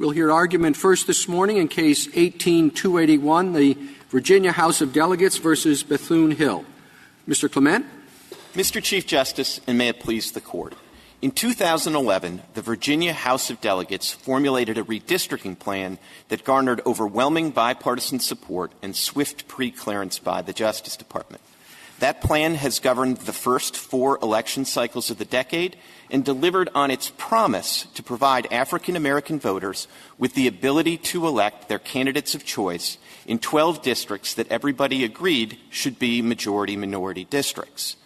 We'll hear argument first this morning in Case 18-281, the Virginia House of Delegates versus Bethune Hill. Mr. Clement. Mr. Chief Justice, and may it please the Court. In 2011, the Virginia House of Delegates formulated a redistricting plan that garnered overwhelming bipartisan support and swift pre-clearance by the Justice Department. That plan has governed the first 4 election cycles of the decade and delivered on its promise to provide African-American voters with the ability to elect their candidates of choice in 12 districts that everybody agreed should be majority-minority districts.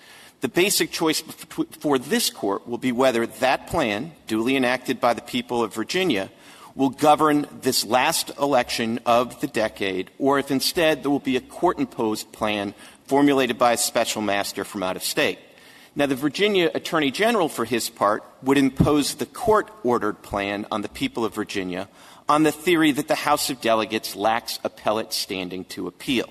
The basic choice for this Court will be whether that plan, duly enacted by the people of Virginia, will govern this last election of the decade, or if instead there will be a court-imposed plan formulated by a special master from out of state. Now, the Virginia Attorney General, for his part, would impose the court-ordered plan on the people of Virginia on the theory that the House of Delegates lacks appellate standing to appeal.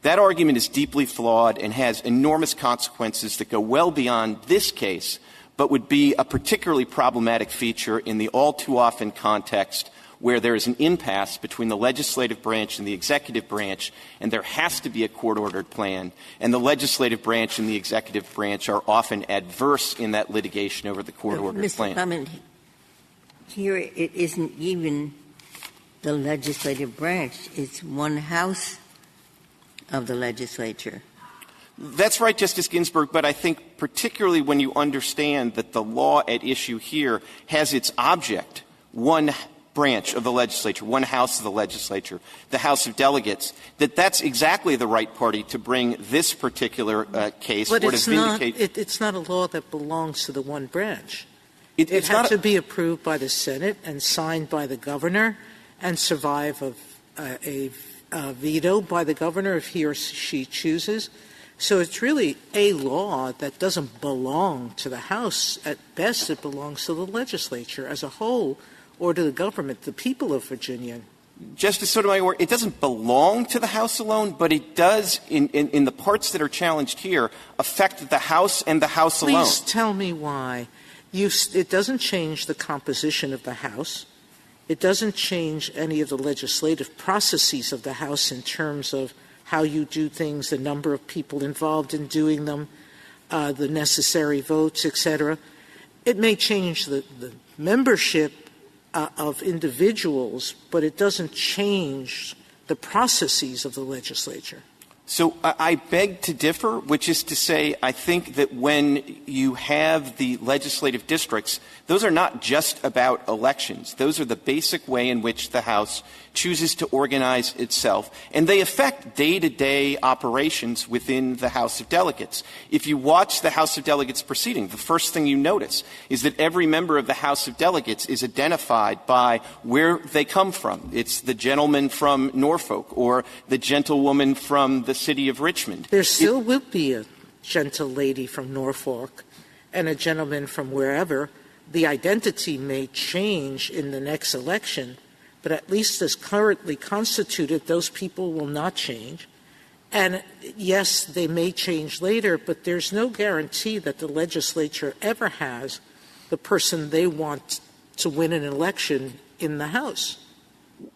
That argument is deeply flawed and has enormous consequences that go well beyond this case, but would be a particularly problematic feature in the all-too-often context where there is an impasse between the legislative branch and the executive branch, and there has to be a court-ordered plan, and the legislative branch and the executive branch are often adverse in that litigation over the court-ordered plan. Mr. Clement, here it isn't even the legislative branch. It's one house of the legislature. That's right, Justice Ginsburg, but I think particularly when you understand that the law at issue here has its object, one branch of the legislature, one house of the legislature, the House of Delegates, that's exactly the right party to bring this particular case but or to vindicate. It's not a law that belongs to the one branch. It has to be approved by the Senate and signed by the governor and survive a veto by the governor if he or she chooses. So it's really a law that doesn't belong to the House. At best, it belongs to the legislature as a whole or to the government, the people of Virginia. Justice Sotomayor, it doesn't belong to the House alone, but it does, in the parts that are challenged here, affect the House and the House alone. Please tell me why. It doesn't change the composition of the House. It doesn't change any of the legislative processes of the House in terms of how you do things, the number of people involved in doing them, the necessary votes, et cetera. It may change the membership of individuals, but it doesn't change the processes of the legislature. So I beg to differ, which is to say I think that when you have the legislative districts, those are not just about elections. Those are the basic way in which the House chooses to organize itself, and they affect day-to-day operations within the House of Delegates. If you watch the House of Delegates proceeding, the first thing you notice is that every member of the House of Delegates is identified by where they come from. It's the gentleman from Norfolk or the gentlewoman from the city of Richmond. There still will be a gentle lady from Norfolk and a gentleman from wherever. The identity may change in the next election, but at least as currently constituted, those people will not change. And yes, they may change later, but there's no guarantee that the legislature ever has the person they want to win an election in the House.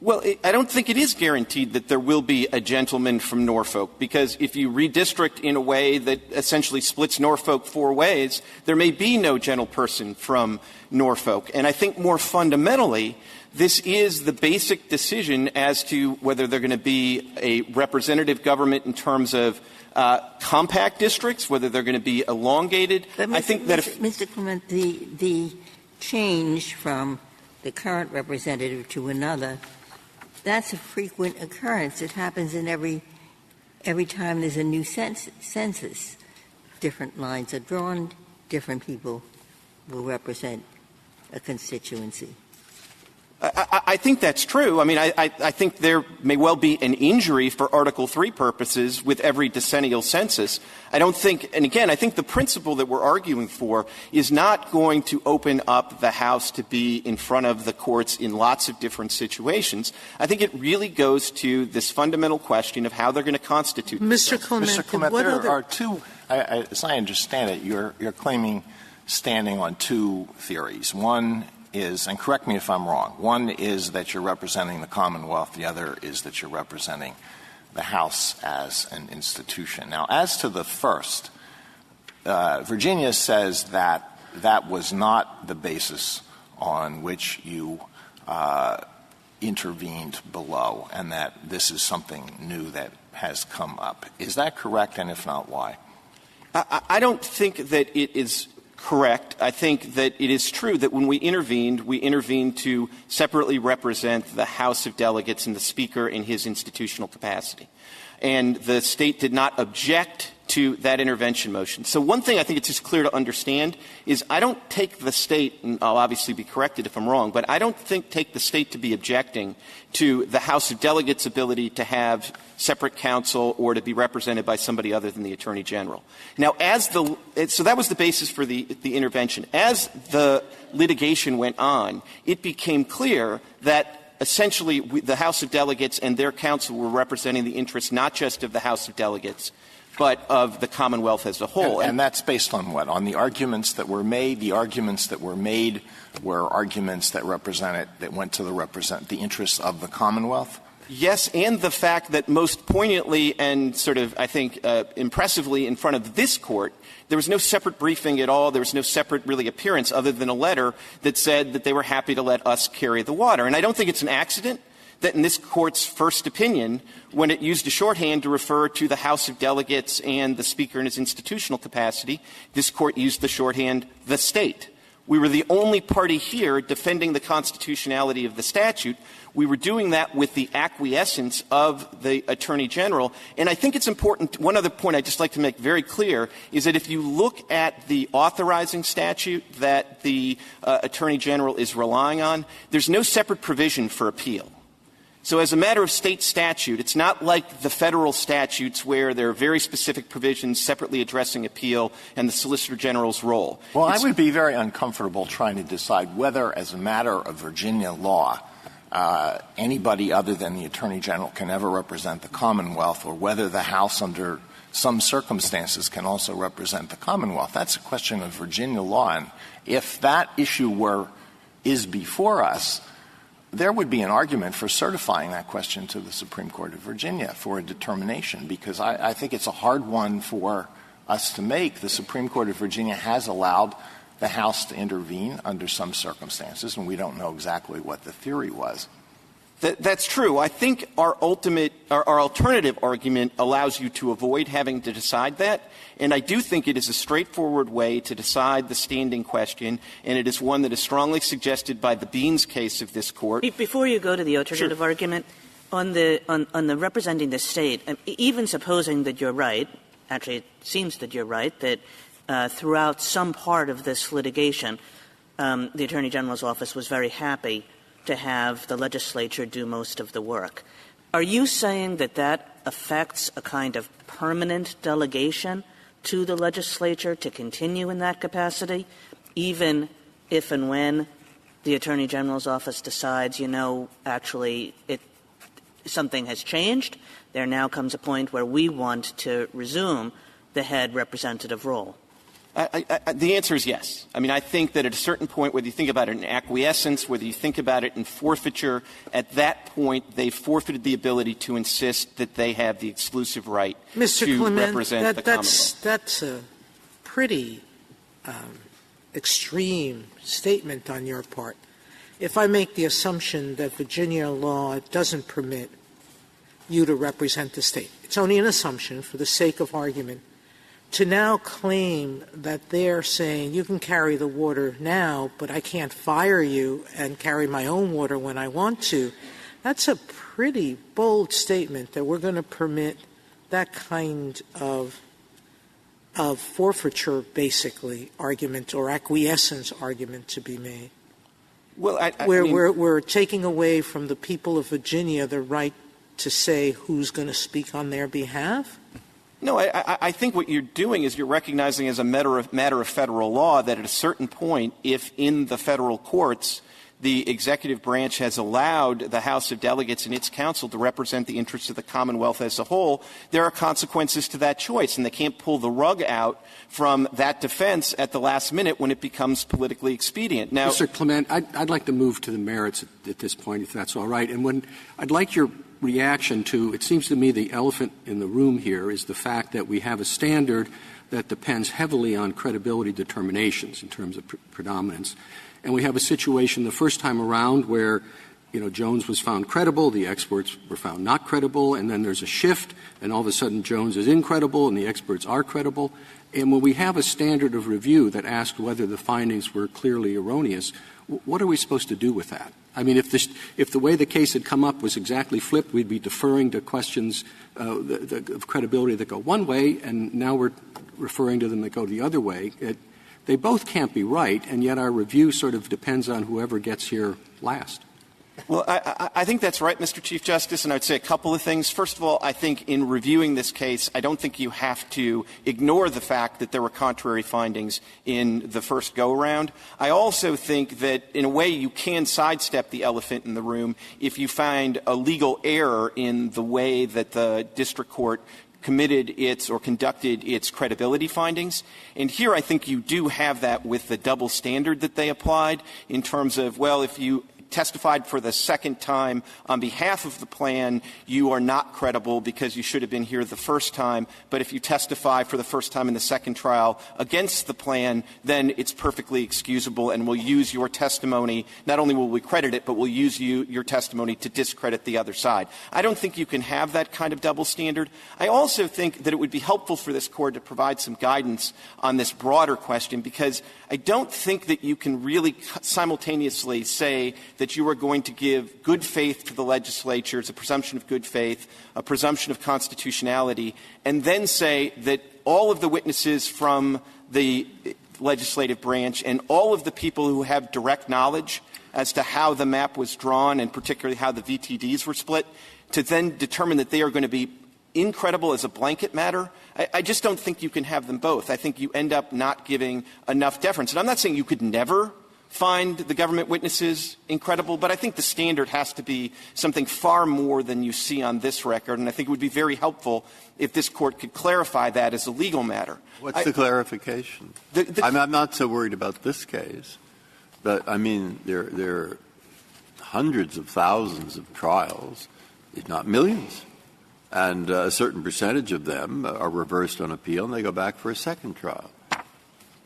Well, I don't think it is guaranteed that there will be a gentleman from Norfolk, because if you redistrict in a way that essentially splits Norfolk 4 ways, there may be no gentle person from Norfolk. And I think more fundamentally, this is the basic decision as to whether they're going to be a representative government in terms of compact districts, whether they're going to be elongated. But I think that if Mr. Clement, the change from the current representative to another, that's a frequent occurrence. It happens in every time there's a new census. Different lines are drawn, different people will represent a constituency. I think that's true. I mean, I think there may well be an injury for Article III purposes with every decennial census. I don't think, and again, I think the principle that we're arguing for is not going to open up the House to be in front of the courts in lots of different situations. I think it really goes to this fundamental question of how they're going to constitute Mr. Clement, there are two, as I understand it, you're claiming standing on two theories. One is, and correct me if I'm wrong, one is that you're representing the Commonwealth, the other is that you're representing the House as an institution. Now, as to the first, Virginia says that that was not the basis on which you intervened below, and that this is something new that has come up. Is that correct, and if not, why? I don't think that it is correct. I think that it is true that when we intervened to separately represent the House of Delegates and the Speaker in his institutional capacity. And the State did not object to that intervention motion. So one thing I think it's just clear to understand is I don't take the State, and I'll obviously be corrected if I'm wrong, but I don't take the State to be objecting to the House of Delegates' ability to have separate counsel or to be represented by somebody other than the Attorney General. Now, so that was the basis for the intervention. As the litigation went on, it became clear that essentially the House of Delegates and their counsel were representing the interests not just of the House of Delegates, but of the Commonwealth as a whole. And that's based on what? On the arguments that were made? The arguments that were made were arguments that went to the interests of the Commonwealth? Yes, and the fact that most poignantly and sort of, I think, impressively in front of this Court, there was no separate briefing at all. There was no separate, really, appearance other than a letter that said that they were happy to let us carry the water. And I don't think it's an accident that in this Court's first opinion, when it used a shorthand to refer to the House of Delegates and the Speaker in his institutional capacity, this Court used the shorthand, the State. We were the only party here defending the constitutionality of the statute. We were doing that with the acquiescence of the Attorney General. And I think it's important, one other point I'd just like to make very clear is that if you look at the authorizing statute that the Attorney General is relying on, there's no separate provision for appeal. So as a matter of State statute, it's not like the Federal statutes where there are very specific provisions separately addressing appeal and the Solicitor General's role. Well, I would be very uncomfortable trying to decide whether, as a matter of Virginia law, anybody other than the Attorney General can ever represent the Commonwealth, or whether the House under some circumstances can also represent the Commonwealth. That's a question of Virginia law. And if that issue is before us, there would be an argument for certifying that question to the Supreme Court of Virginia for a determination, because I think it's a hard one for us to make. The Supreme Court of Virginia has allowed the House to intervene under some circumstances, and we don't know exactly what the theory was. That's true. I think our alternative argument allows you to avoid having to decide that, and I do think it is a straightforward way to decide the standing question, and it is one that is strongly suggested by the Beans case of this Court. Before you go to the alternative argument, on the representing the State, even supposing that you're right, actually it seems that you're right, that throughout some part of this litigation, the Attorney General's office was very happy to have the legislature do most of the work. Are you saying that that affects a kind of permanent delegation to the legislature to continue in that capacity, even if and when the Attorney General's office decides, actually something has changed, there now comes a point where we want to resume the head representative role? The answer is yes. I mean, I think that at a certain point, whether you think about it in acquiescence, whether you think about it in forfeiture, at that point they forfeited the ability to insist that they have the exclusive right to represent the Commonwealth. That's a pretty extreme statement on your part. If I make the assumption that Virginia law doesn't permit you to represent the State, it's only an assumption for the sake of argument, to now claim that they're saying you can carry the water now, but I can't fire you and carry my own water when I want to, that's a pretty bold statement that we're going to permit that kind of forfeiture, basically, argument or acquiescence argument to be made. Well, we're taking away from the people of Virginia the right to say who's going to speak on their behalf? No, I think what you're doing is you're recognizing as a matter of federal law that at a certain point, if in the federal courts the executive branch has allowed the House of Delegates and its counsel to represent the interests of the Commonwealth as a whole, there are consequences to that choice, and they can't pull the rug out from that defense at the last minute when it becomes politically expedient. Now, Mr. Clement, I'd like to move to the merits at this point, if that's all right. And I'd like your reaction to, it seems to me the elephant in the room here is the fact that we have a standard that depends heavily on credibility determinations in terms of predominance. And we have a situation the first time around where, Jones was found credible, the experts were found not credible, and then there's a shift, and all of a sudden Jones is incredible and the experts are credible. And when we have a standard of review that asks whether the findings were clearly erroneous, what are we supposed to do with that? I mean, if the way the case had come up was exactly flipped, we'd be deferring to questions of credibility that go one way, and now we're referring to them that go the other way. They both can't be right, and yet our review sort of depends on whoever gets here last. Well, I think that's right, Mr. Chief Justice, and I would say a couple of things. First of all, I think in reviewing this case, I don't think you have to ignore the fact that there were contrary findings in the first go-around. I also think that, in a way, you can sidestep the elephant in the room if you find a legal error in the way that the district court committed its or conducted its credibility findings. And here I think you do have that with the double standard that they applied in terms of, well, if you testified for the second time on behalf of the plan, you are not credible because you should have been here the first time. But if you testify for the first time in the second trial against the plan, then it's perfectly excusable, and we'll use your testimony. Not only will we credit it, but we'll use your testimony to discredit the other side. I don't think you can have that kind of double standard. I also think that it would be helpful for this Court to provide some guidance on this broader question, because I don't think that you can really simultaneously say that you are going to give good faith to the legislature, it's a presumption of good faith, a presumption of constitutionality, and then say that all of the witnesses from the legislative branch and all of the people who have direct knowledge as to how the map was drawn and particularly how the VTDs were split, to then determine that they are going to be incredible as a blanket matter. I just don't think you can have them both. I think you end up not giving enough deference. And I'm not saying you could never find the government witnesses incredible, but I think the standard has to be something far more than you see on this record, and I think it would be very helpful if this Court could clarify that as a legal matter. What's the clarification? I'm not so worried about this case, but, I mean, there are hundreds of thousands of trials, if not millions, and a certain percentage of them are reversed on appeal, and they go back for a second trial.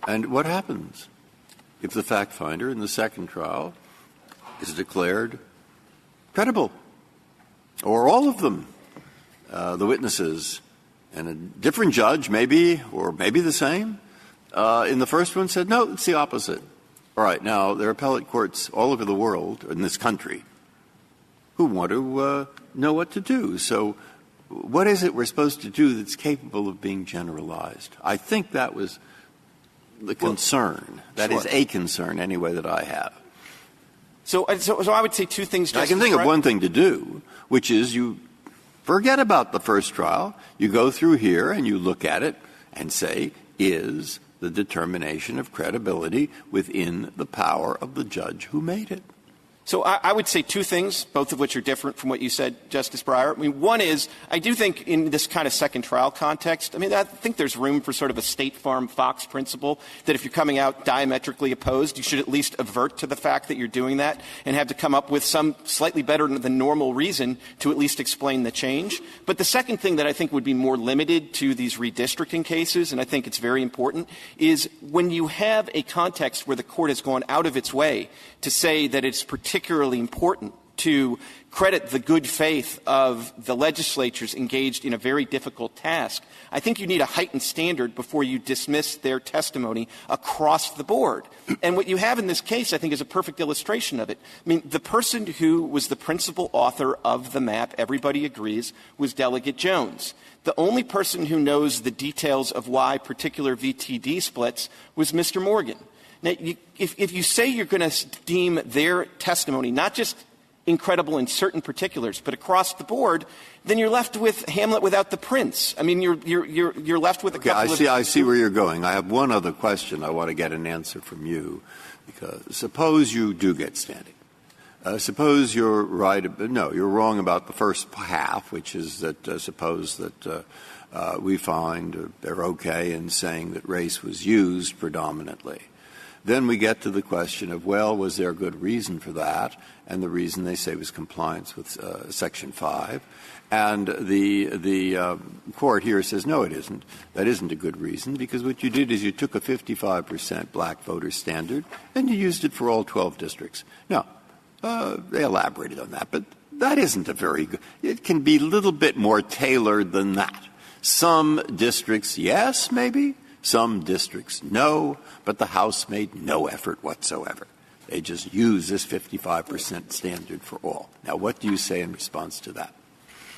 And what happens if the fact finder in the second trial is declared credible, or all of them, the witnesses, and a different judge maybe, or maybe the same, in the first one said, no, it's the opposite. All right, now, there are appellate courts all over the world, in this country, who want to know what to do. So what is it we're supposed to do that's capable of being generalized? I think that was the concern. That is a concern, anyway, that I have. So I would say two things. I can think of one thing to do, which is you forget about the first trial. You go through here and you look at it and say, is the determination of credibility within the power of the judge who made it? So I would say two things, both of which are different from what you said, Justice Breyer. I mean, one is, I do think in this kind of second trial context, I mean, I think there's room for sort of a State Farm Fox principle that if you're coming out diametrically opposed, you should at least avert to the fact that you're doing that and have to come up with some slightly better than normal reason to at least explain the change. But the second thing that I think would be more limited to these redistricting cases, and I think it's very important, is when you have a context where the Court has gone out of its way to say that it's particularly important to credit the good faith of the legislatures engaged in a very difficult task, I think you need a heightened standard before you dismiss their testimony across the board. And what you have in this case, I think, is a perfect illustration of it. I mean, the person who was the principal author of the map, everybody agrees, was Delegate Jones. The only person who knows the details of why particular VTD splits was Mr. Morgan. Now, if you say you're going to deem their testimony not just incredible in certain particulars, but across the board, then you're left with Hamlet without the prince. I mean, you're left with a couple of... I see where you're going. I have one other question I want to get an answer from you, because suppose you do get standing. Suppose you're right. No, you're wrong about the first half, which is that suppose that we find they're okay in saying that race was used predominantly. Then we get to the question of, well, was there a good reason for that? And the reason they say was compliance with Section 5. And the court here says, no, it isn't. That isn't a good reason, because what you did is you took a 55% black voter standard and you used it for all 12 districts. Now, they elaborated on that, but that isn't a very good – it can be a little bit more tailored than that. Some districts, yes, maybe. Some districts, no. But the House made no effort whatsoever. They just used this 55% standard for all. Now, what do you say in response to that?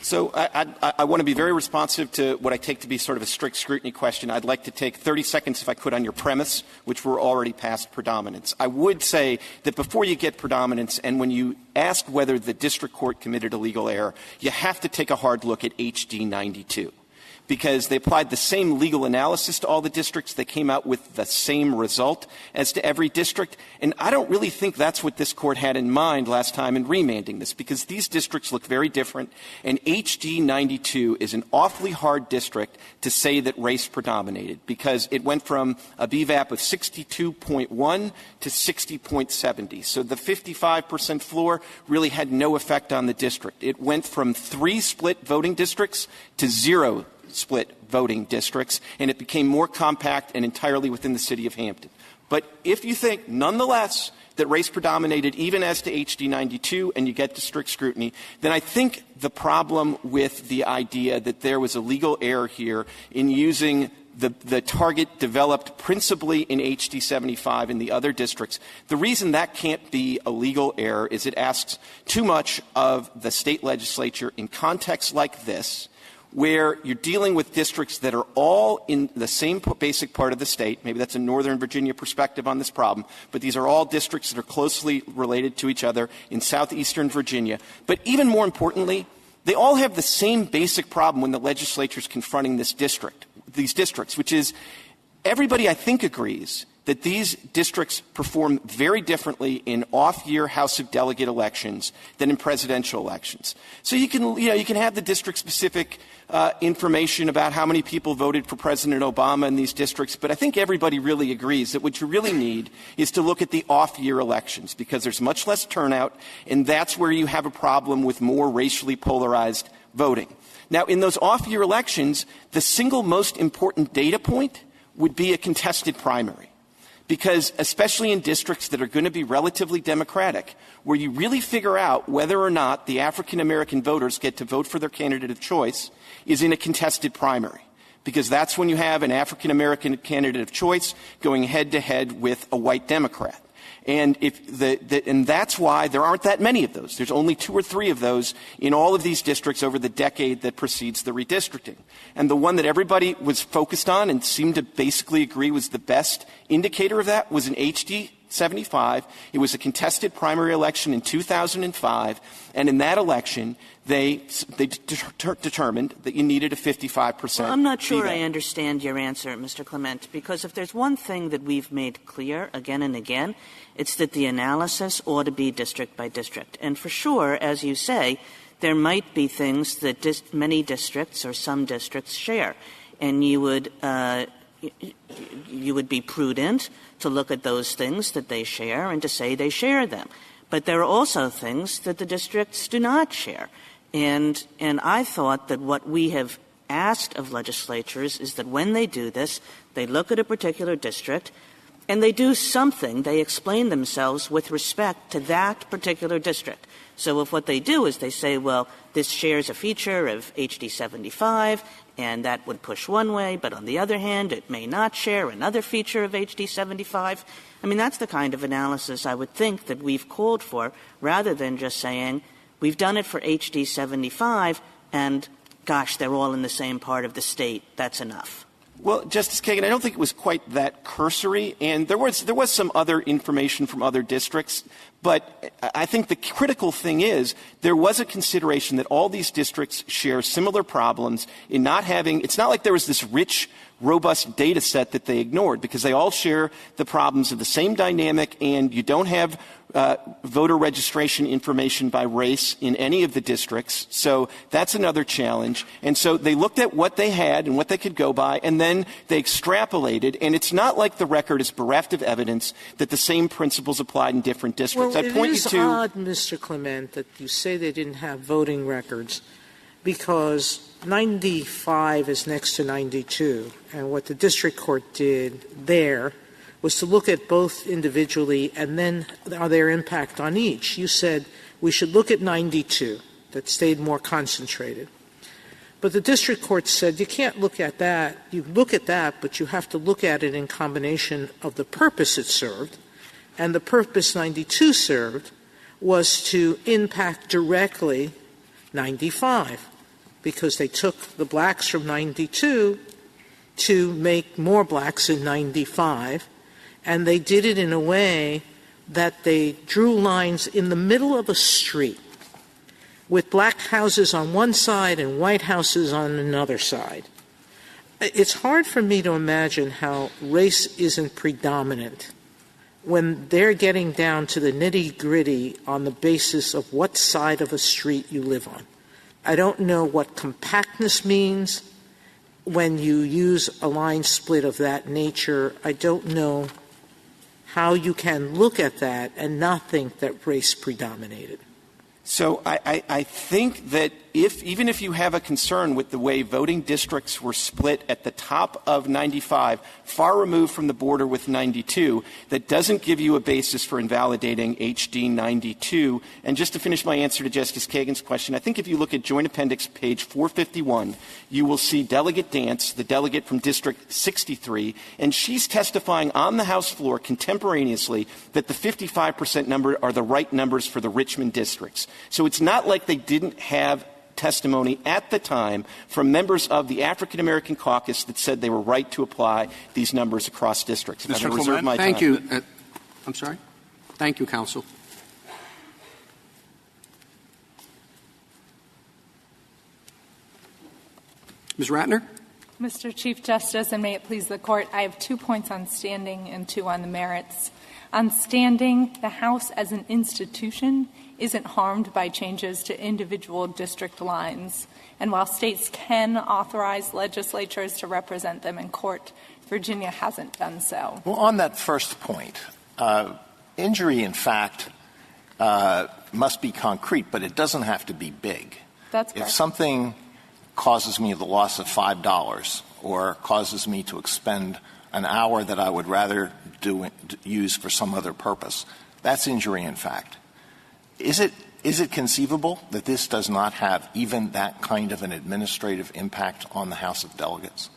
So I want to be very responsive to what I take to be sort of a strict scrutiny question. I'd like to take 30 seconds, if I could, on your premise, which we're already past predominance. I would say that before you get predominance, and when you ask whether the district court committed a legal error, you have to take a hard look at HD 92. Because they applied the same legal analysis to all the districts. They came out with the same result as to every district. And I don't really think that's what this court had in mind last time in remanding this, because these districts look very different. And HD 92 is an awfully hard district to say that race predominated, because it went from a BVAP of 62.1 to 60.70. So the 55% floor really had no effect on the district. It went from 3 split voting districts to 0 split voting districts, and it became more compact and entirely within the city of Hampton. But if you think, nonetheless, that race predominated even as to HD 92 and you get to strict scrutiny, then I think the problem with the idea that there was a legal error here in using the target developed principally in HD 75 and the other districts, the reason that can't be a legal error is it asks too much of the state legislature in contexts like this, where you're dealing with districts that are all in the same basic part of the state. Maybe that's a Northern Virginia perspective on this problem, but these are all districts that are closely related to each other in southeastern Virginia. But even more importantly, they all have the same basic problem when the legislature is confronting these districts, which is everybody, I think, agrees that these districts perform very differently in off-year House of Delegate elections than in presidential elections. So you can have the district-specific information about how many people voted for President Obama in these districts, but I think everybody really agrees that what you really need is to look at the off-year elections, because there's much less turnout, and that's where you have a problem with more racially polarized voting. Now, in those off-year elections, the single most important data point would be a contested primary. Because especially in districts that are going to be relatively Democratic, where you really figure out whether or not the African-American voters get to vote for their candidate of choice is in a contested primary. Because that's when you have an African-American candidate of choice going head-to-head with a white Democrat. And and that's why there aren't that many of those. There's only 2 or 3 of those in all of these districts over the decade that precedes the redistricting. And the one that everybody was focused on and seemed to basically agree was the best indicator of that was in HD 75. It was a contested primary election in 2005, and in that election, they determined that you needed a 55%. Well, I'm not sure I understand your answer, Mr. Clement, because if there's one thing that we've made clear again and again, it's that the analysis ought to be district by district. And for sure, as you say, there might be things that many districts or some districts share, and you would be prudent to look at those things that they share and to say they share them. But there are also things that the districts do not share. And I thought that what we have asked of legislatures is that when they do this, they look at a particular district and they do something. They explain themselves with respect to that particular district. So if what they do is they say, well, this shares a feature of HD 75, and that would push one way, but on the other hand, it may not share another feature of HD 75. I mean, that's the kind of analysis I would think that we've called for, rather than just saying, we've done it for HD 75, and gosh, they're all in the same part of the state. That's enough. Well, Justice Kagan, I don't think it was quite that cursory, and there was some other information from other districts, but I think the critical thing is there was a consideration that all these districts share similar problems in not having – it's not like there was this rich robust data set that they ignored, because they all share the problems of the same dynamic, and you don't have voter registration information by race in any of the districts. So that's another challenge. And so they looked at what they had and what they could go by, and then they extrapolated. And it's not like the record is bereft of evidence that the same principles applied in different districts. Well, I point it is you to odd, Mr. Clement, that you say they didn't have voting records, because 95 is next to 92, and what the district court did there was to look at both individually and then their impact on each. You said we should look at 92, that stayed more concentrated. But the district court said you can't look at that. You look at that, but you have to look at it in combination of the purpose it served, and the purpose 92 served was to impact directly 95, because they took the blacks from 92 to make more blacks in 95, and they did it in a way that they drew lines in the middle of a street with black houses on one side and white houses on another side. It's hard for me to imagine how race isn't predominant when they're getting down to the nitty-gritty on the basis of what side of a street you live on. I don't know what compactness means when you use a line split of that nature. I don't know how you can look at that and not think that race predominated. So I think that even if you have a concern with the way voting districts were split at the top of 95, far removed from the border with 92, that doesn't give you a basis for invalidating HD 92. And just to finish my answer to Justice Kagan's question, I think if you look at Joint Appendix page 451, you will see Delegate Dance, the delegate from District 63, and she's testifying on the House floor contemporaneously that the 55% number are the right numbers for the Richmond districts. So it's not like they didn't have testimony at the time from members of the African American caucus that said they were right to apply these numbers across districts. Mr. Clement, thank you. I'm sorry? Thank you, counsel. Ms. Ratner? Mr. Chief Justice, and may it please the Court, I have 2 points on standing and 2 on the merits. On standing, the House as an institution isn't harmed by changes to individual district lines. And while states can authorize legislatures to represent them in court, Virginia hasn't done so. Well, on that first point, injury, in fact, must be concrete, but it doesn't have to be big. That's correct. If something causes me the loss of $5 or causes me to expend an hour that I would rather use for some other purpose, that's injury in fact. Is it conceivable that this does not have even that kind of an administrative impact on the House of Delegates?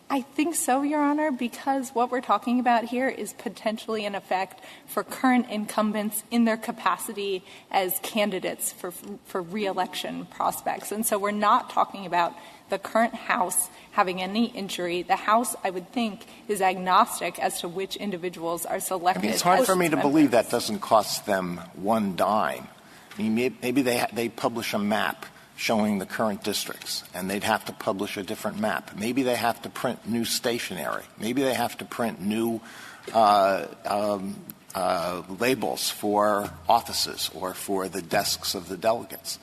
I think so, Your Honor, because what we're talking about here is potentially an effect for current incumbents in their capacity as candidates for re-election prospects. And so we're not talking about the current House having any injury. The House, I would think, is agnostic as to which individuals are selected. I mean, it's hard for me to believe that doesn't cost them one dime. I mean, maybe they publish a map showing the current districts, and they'd have to publish a different map. Maybe they have to print new stationery. Maybe they have to print new labels for offices or for the desks of the delegates.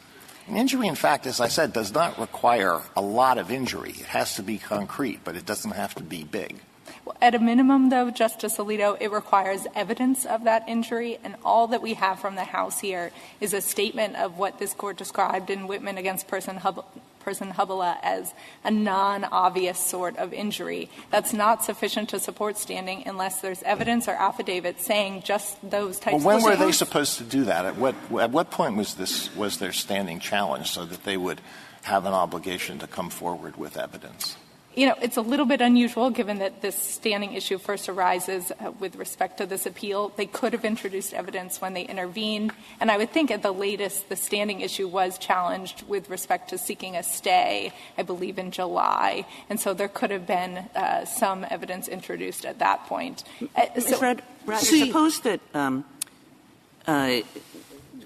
And injury, in fact, as I said, does not require a lot of injury. It has to be concrete, but it doesn't have to be big. Well, at a minimum, though, Justice Alito, it requires evidence of that injury, and all that we have from the House here is a statement of what this Court described in Whitman against Person Hubela as a non-obvious sort of injury. That's not sufficient to support standing unless there's evidence or affidavit saying just those types of things. Well, when were they supposed to do that? At what point was their standing challenged so that they would have an obligation to come forward with evidence? You know, it's a little bit unusual given that this standing issue first arises with respect to this appeal. They could have introduced evidence when they intervened, and I would think at the latest the standing issue was challenged with respect to seeking a stay, I believe in July, and so there could have been some evidence introduced at that point. Suppose that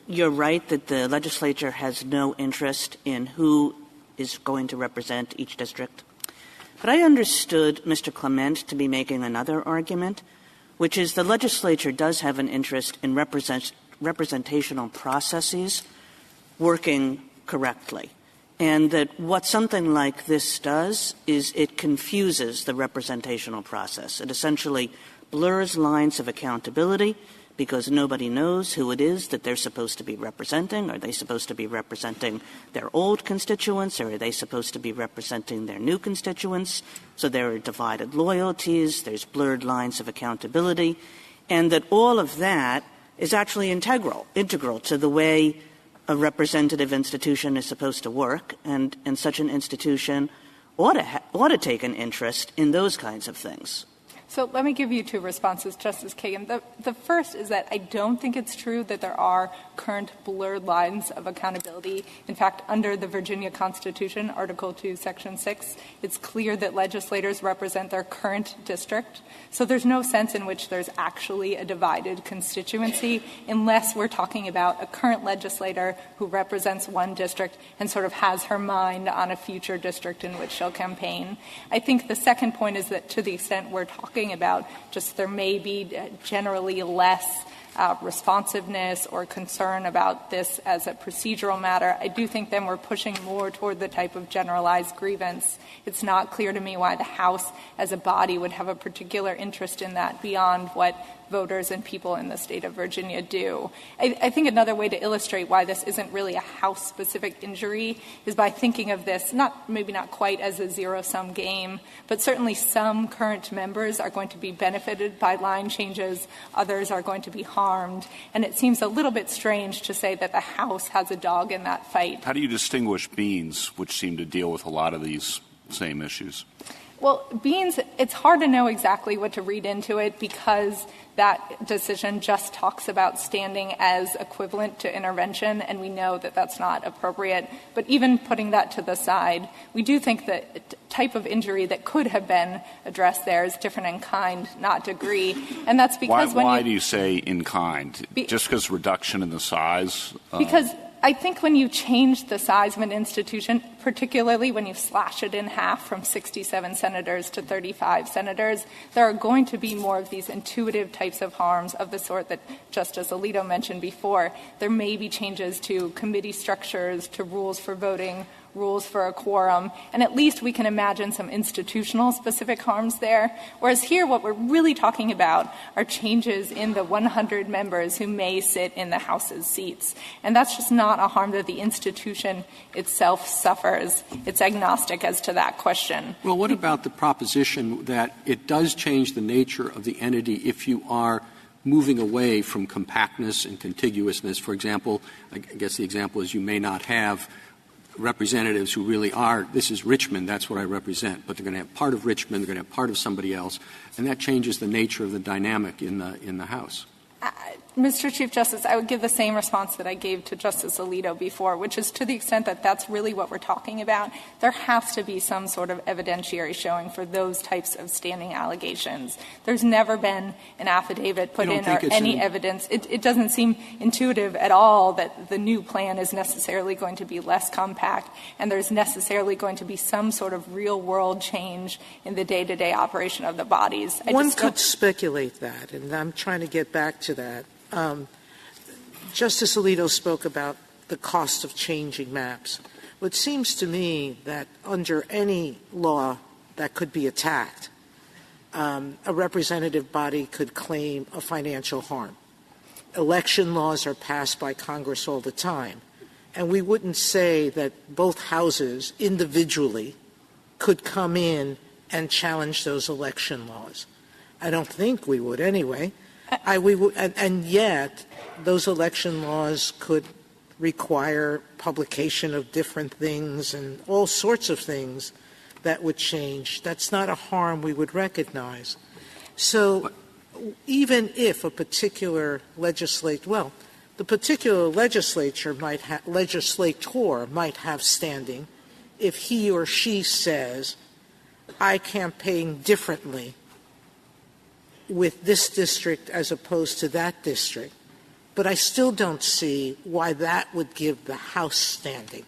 you're right that the legislature has no interest in who is going to represent each district. But I understood Mr. Clement to be making another argument, which is the legislature does have an interest in representational processes working correctly, and that what something like this does is it confuses the representational process. It essentially blurs lines of accountability because nobody knows who it is that they're supposed to be representing. Are they supposed to be representing their old constituents, or are they supposed to be representing their new constituents? So there are divided loyalties, there's blurred lines of accountability, and that all of that is actually integral to the way a representative institution is supposed to work, and such an institution ought to take an interest in those kinds of things. So let me give you two responses, Justice Kagan. The first is that I don't think it's true that there are current blurred lines of accountability. In fact, under the Virginia Constitution, Article 2, Section 6, it's clear that legislators represent their current district. So there's no sense in which there's actually a divided constituency unless we're talking about a current legislator who represents one district and sort of has her mind on a future district in which she'll campaign. I think the second point is that to the extent we're talking about just there may be generally less responsiveness or concern about this as a procedural matter, I do think then we're pushing more toward the type of generalized grievance. It's not clear to me why the House as a body would have a particular interest in that beyond what voters and people in the state of Virginia do. I think another way to illustrate why this isn't really a House-specific injury is by thinking of this maybe not quite as a zero-sum game, but certainly some current members are going to be benefited by line changes, others are going to be harmed, and it seems a little bit strange to say that the House has a dog in that fight. How do you distinguish Beans, which seem to deal with a lot of these same issues? Well, Beans, it's hard to know exactly what to read into it because that decision just talks about standing as equivalent to intervention, and we know that that's not appropriate. But even putting that to the side, we do think that type of injury that could have been addressed there is different in kind, not degree. And that's because why do you say in kind? Just because reduction in the size? Because I think when you change the size of an institution, particularly when you slash it in half from 67 senators to 35 senators, there are going to be more of these intuitive types of harms of the sort that Justice Alito mentioned before. There may be changes to committee structures, to rules for voting, rules for a quorum, and at least we can imagine some institutional specific harms there. Whereas here what we're really talking about are changes in the 100 members who may sit in the House's seats. And that's just not a harm that the institution itself suffers. It's agnostic as to that question. Well, what about the proposition that it does change the nature of the entity if you are moving away from compactness and contiguousness? For example, I guess the example is you may not have representatives who really are, this is Richmond, that's what I represent, but they're going to have part of Richmond, they're going to have part of somebody else, and that changes the nature of the dynamic in the House. Mr. Chief Justice, I would give the same response that I gave to Justice Alito before, which is to the extent that that's really what we're talking about, there has to be some sort of evidentiary showing for those types of standing allegations. There's never been an affidavit put in or any evidence. It doesn't seem intuitive at all that the new plan is necessarily going to be less compact and there's necessarily going to be some sort of real-world change in the day-to-day operation of the bodies. One could speculate that, and I'm trying to get back to that. Justice Alito spoke about the cost of changing maps. It seems to me that under any law that could be attacked, a representative body could claim a financial harm. Election laws are passed by Congress all the time, and we wouldn't say that both houses individually could come in and challenge those election laws. I don't think we would anyway. And yet, those election laws could require publication of different things and all sorts of things that would change. That's not a harm we would recognize. So even if a particular the particular legislator might have standing if he or she says, I campaign differently with this district as opposed to that district, but I still don't see why that would give the House standing.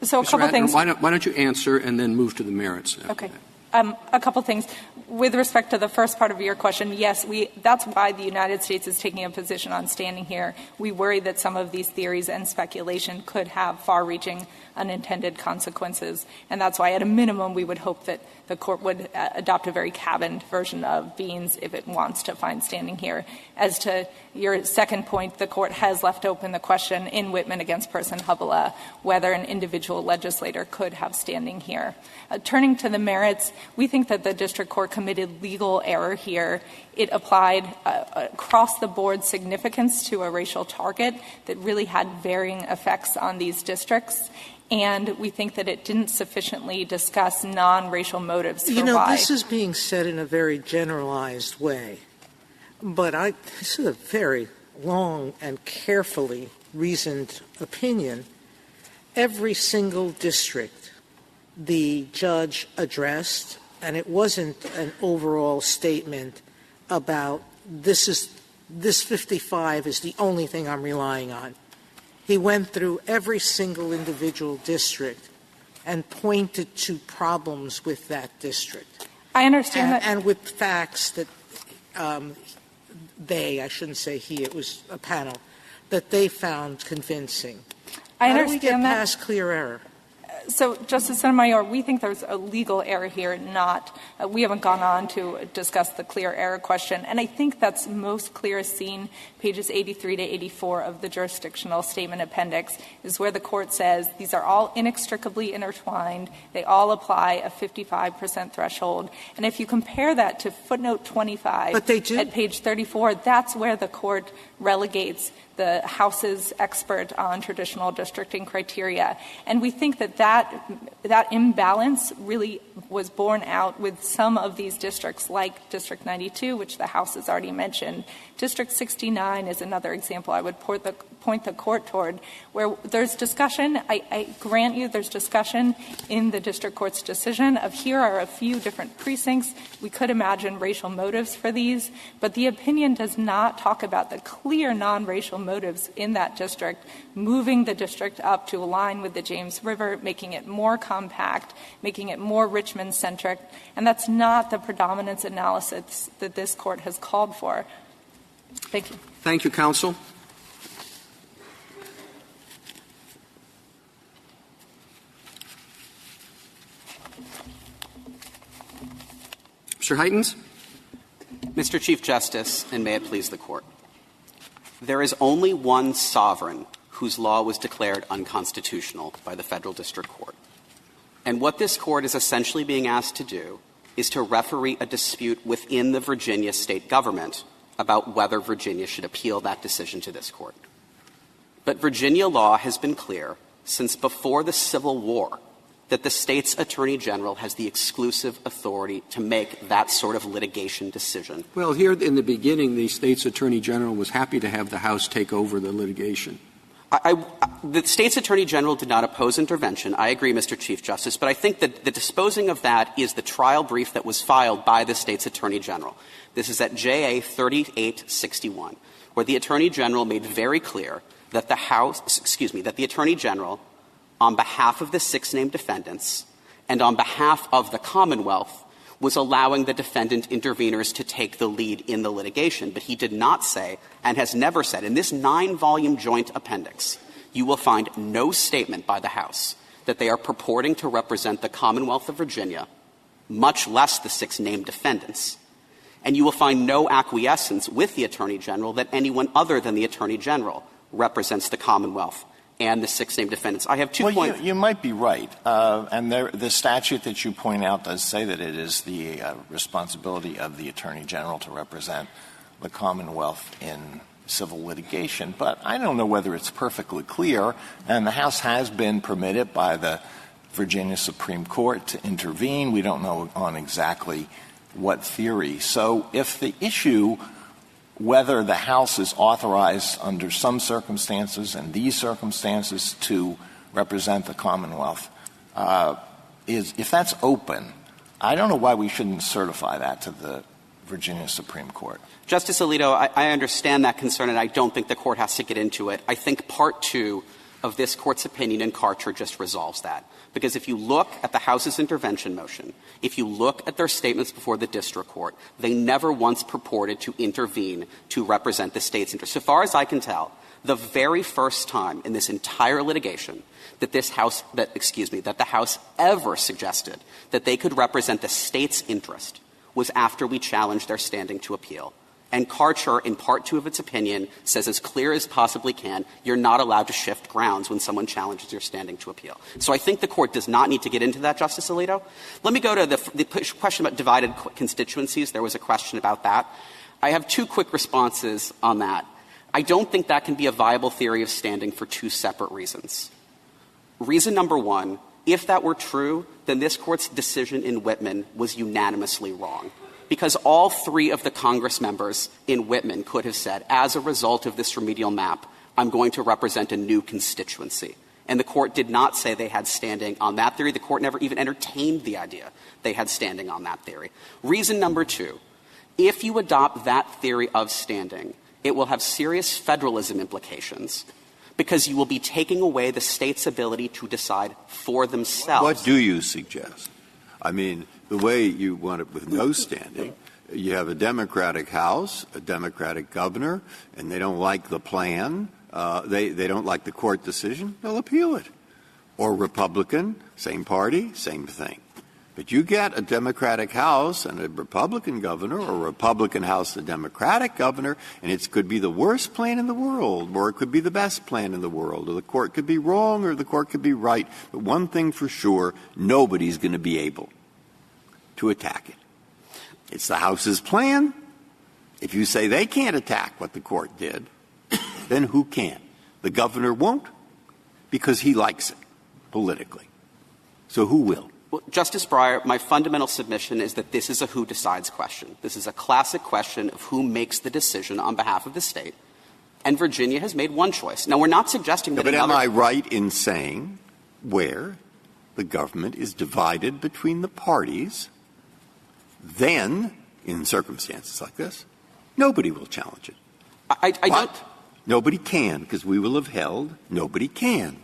So a couple things. Why don't you answer and then move to the merits? Okay. A couple things. With respect to the first part of your question, yes, that's why the United States is taking a position on standing here. We worry that some of these theories and speculation could have far-reaching unintended consequences, and that's why, at a minimum, we would hope that the Court would adopt a very cabined version of Beans if it wants to find standing here. As to your second point, the Court has left open the question in Whitman against Person-Hubela whether an individual legislator could have standing here. Turning to the merits, we think that the district court committed legal error here. It applied across-the-board significance to a racial target that really had varying effects on these districts, and we think that it didn't sufficiently discuss non-racial motives for why. This is being said in a very generalized way, but this is a very long and carefully reasoned opinion. Every single district the judge addressed, and it wasn't an overall statement about this 55 is the only thing I'm relying on. He went through every single individual district and pointed to problems with that district. I understand that. And with facts that I shouldn't say he, it was a panel, that they found convincing. I understand How do we get that. past clear error? So, Justice Sotomayor, we think there's a legal error here, we haven't gone on to discuss the clear error question, and I think that's most clear seen pages 83 to 84 of the jurisdictional statement appendix, is where the Court says these are all inextricably intertwined, they all apply a 55% threshold, and if you compare that to footnote 25 at page 34, that's where the Court relegates the House's expert on traditional districting criteria. And we think that imbalance really was borne out with some of these districts, like District 92, which the House has already mentioned. District 69 is another example I would point the Court toward, where there's discussion. I grant you there's discussion in the district court's decision of here are a few different precincts. We could imagine racial motives for these, but the opinion does not talk about the clear non-racial motives in that district, moving the district up to align with the James River, making it more compact, making it more Richmond-centric, and that's not the predominance analysis that this Court has called for. Thank you. Thank you, counsel. Mr. Heitens. Mr. Chief Justice, and may it please the Court. There is only one sovereign whose law was declared unconstitutional by the Federal District Court. And what this Court is essentially being asked to do is to referee a dispute within the Virginia state government about whether Virginia should appeal that decision to this Court. But Virginia law has been clear since before the Civil War that the state's attorney general has the exclusive authority to make that sort of litigation decision. Well, here in the beginning, the state's attorney general was happy to have the House take over the litigation. The state's attorney general did not oppose intervention. I agree, Mr. Chief Justice, but I think that the disposing of that is the trial brief that was filed by the state's attorney general. This is at JA 3861, where the attorney general made very clear that that the attorney general, on behalf of the 6 named defendants and on behalf of the Commonwealth, was allowing the defendant interveners to take the lead in the litigation. But he did not say, and has never said, in this 9-volume joint appendix, you will find no statement by the House that they are purporting to represent the Commonwealth of Virginia, much less the 6 named defendants. And you will find no acquiescence with the Attorney General that anyone other than the Attorney General represents the Commonwealth and the 6 named defendants. I have 2 points. You might be right. And the statute that you point out does say that it is the responsibility of the Attorney General to represent the Commonwealth in civil litigation. But I don't know whether it's perfectly clear. And the House has been permitted by the Virginia Supreme Court to intervene. We don't know on exactly what theory. So if the issue whether the House is authorized under some circumstances and these circumstances to represent the Commonwealth, if that's open, I don't know why we shouldn't certify that to the Virginia Supreme Court. Justice Alito, I understand that concern, and I don't think the Court has to get into it. I think Part 2 of this Court's opinion in Karcher just resolves that. Because if you look at the House's intervention motion, if you look at their statements before the district court, they never once purported to intervene to represent the state's interest. So far as I can tell, the very first time in this entire litigation that the House ever suggested that they could represent the state's interest was after we challenged their standing to appeal. And Karcher, in Part 2 of its opinion, says as clear as possibly can, you're not allowed to shift grounds when someone challenges your standing to appeal. So I think the Court does not need to get into that, Justice Alito. Let me go to the question about divided constituencies. There was a question about that. I have two quick responses on that. I don't think that can be a viable theory of standing for two separate reasons. Reason number one, if that were true, then this Court's decision in Whitman was unanimously wrong. Because all three of the Congress members in Whitman could have said, as a result of this remedial map, I'm going to represent a new constituency. And the Court did not say they had standing on that theory. The Court never even entertained the idea they had standing on that theory. Reason number two, if you adopt that theory of standing, it will have serious federalism implications because you will be taking away the state's ability to decide for themselves. What do you suggest? I mean, the way you want it with no standing, you have a Democratic House, a Democratic governor, and they don't like the plan, they don't like the court decision, they'll appeal it. Or Republican, same party, same thing. But you get a Democratic House and a Republican governor, or a Republican House and a Democratic governor, and it could be the worst plan in the world, or it could be the best plan in the world, or the court could be wrong, or the court could be right. But one thing for sure, nobody's going to be able to attack it. It's the House's plan. If you say they can't attack what the court did, then who can? The governor won't, because he likes it politically. So who will? Well, Justice Breyer, my fundamental submission is that this is a who decides question. This is a classic question of who makes the decision on behalf of the state. And Virginia has made one choice. Now, we're not suggesting that am I right in saying where the government is divided between the parties, then, in circumstances like this, nobody will challenge it? I don't. Nobody can, because we will have held nobody can.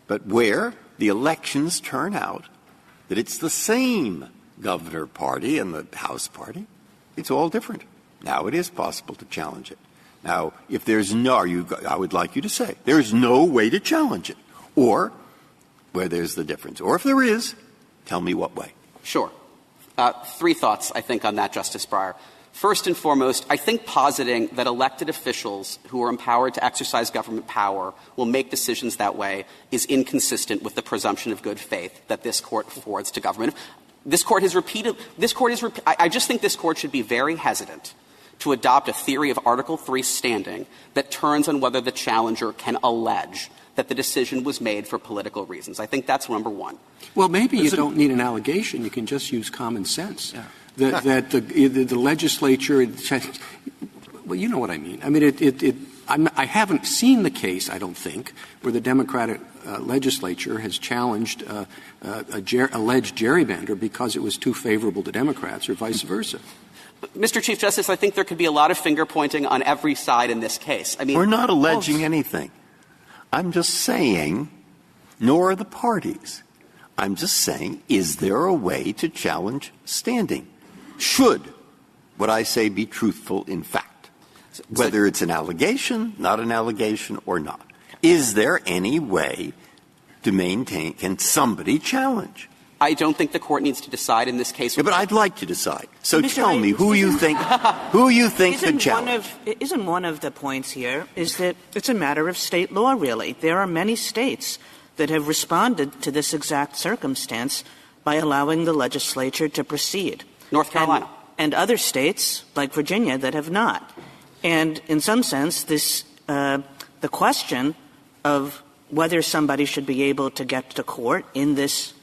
But where the elections turn out that it's the same governor party and the House party, it's all different. Now it is possible to challenge it. Now, if there's I would like you to say, there's no way to challenge it. Or where there's the difference. Or if there is, tell me what way. Sure. Three thoughts, I think, on that, Justice Breyer. First and foremost, I think positing that elected officials who are empowered to exercise government power will make decisions that way is inconsistent with the presumption of good faith that this Court affords to government. I just think this Court should be very hesitant to adopt a theory of Article III standing that turns on whether the challenger can allege that the decision was made for political reasons. I think that's number one. Well, maybe you don't need an allegation. You can just use common sense. Yeah. That the legislature – well, you know what I mean. I mean, I haven't seen the case, I don't think, where the Democratic legislature has challenged alleged gerrymander because it was too favorable to Democrats or vice versa. Mr. Chief Justice, I think there could be a lot of finger-pointing on every side in this case. I mean, we're not alleging anything. I'm just saying, nor are the parties. I'm just saying, is there a way to challenge standing? Should what I say be truthful in fact? Whether it's an allegation, not an allegation, or not. Is there any way to maintain, can somebody challenge? I don't think the Court needs to decide in this case. Yeah, but I'd like to decide. So tell me who you think could challenge. Isn't one of the points here is that it's a matter of state law, really. There are many states that have responded to this exact circumstance by allowing the legislature to proceed. North Carolina. And other states, like Virginia, that have not. And in some sense, this the question of whether somebody should be able to get to court in this